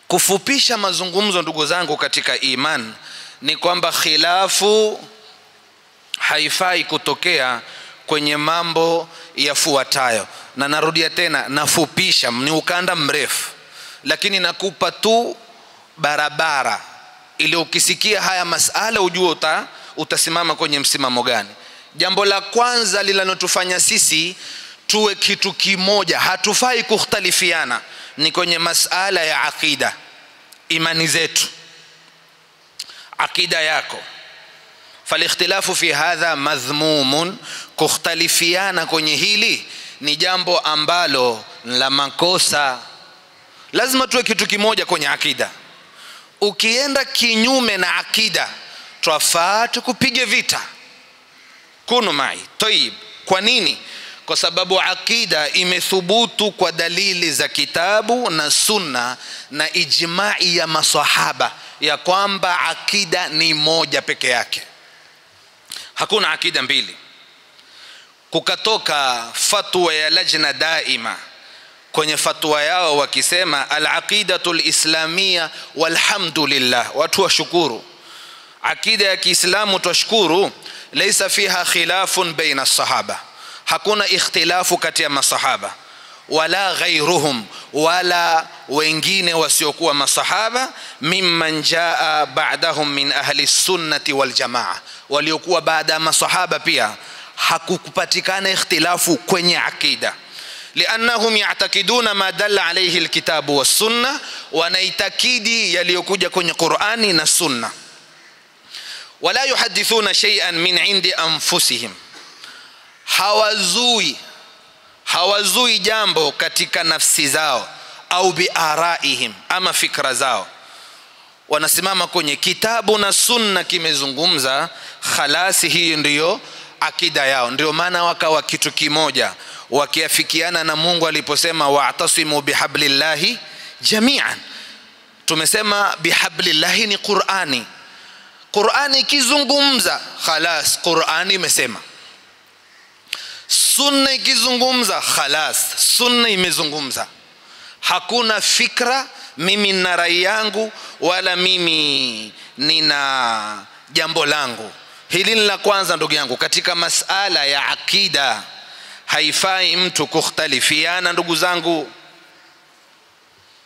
Kufupisha mazungumzo ndugu zangu katika iman ni kwamba khilafu haifai kutokea kwenye mambo yafuatayo. Na narudia tena, nafupisha ni ukanda mrefu, lakini nakupa tu barabara ili ukisikia haya masala ujue utasimama kwenye msimamo gani. Jambo la kwanza linalotufanya sisi tuwe kitu kimoja, hatufai kukhtalifiana, ni kwenye masala ya akida, imani zetu, akida yako. Falikhtilafu fi hadha madhmumun, kukhtalifiana kwenye hili ni jambo ambalo la makosa. Lazima tuwe kitu kimoja kwenye akida. Ukienda kinyume na akida, twafaa tukupige vita. Kunu mai tayib. Kwa nini? Kwa sababu akida imethubutu kwa dalili za kitabu na sunna na ijma'i ya masahaba ya kwamba akida ni moja peke yake, hakuna akida mbili. Kukatoka fatwa ya lajna daima, kwenye fatwa yao wakisema al-aqidatul islamia walhamdulillah, watu washukuru. Akida ya Kiislamu twashukuru, laysa fiha khilafun baina as-sahaba, hakuna ikhtilafu kati ya masahaba wala ghairuhum, wala wengine wasiokuwa masahaba, mimman jaa ba'dahum min ahli sunnati wal jamaa, waliokuwa baada ya masahaba pia hakukupatikana ikhtilafu kwenye akida. Liannahum ya'takiduna ma dalla alayhi alkitabu was sunna, wanaitakidi yaliyokuja kwenye Qur'ani na sunna. Wala yuhadithuna shay'an min indi anfusihim, hawazui jambo katika nafsi zao, au biaraihim, ama fikra zao. Wanasimama kwenye kitabu na sunna kimezungumza, khalasi, hii ndiyo akida yao. Ndio maana wakawa kitu kimoja, wakiafikiana na Mungu aliposema wa'tasimu bihablillahi jami'an. Tumesema bihablillahi ni Qur'ani. Qur'ani ikizungumza khalas, Qur'ani imesema. Sunna ikizungumza khalas, sunna imezungumza. Hakuna fikra, mimi nina rai yangu, wala mimi nina jambo langu. Hili ni la kwanza ndugu yangu. Katika masala ya akida haifai mtu kukhtalifiana ndugu zangu.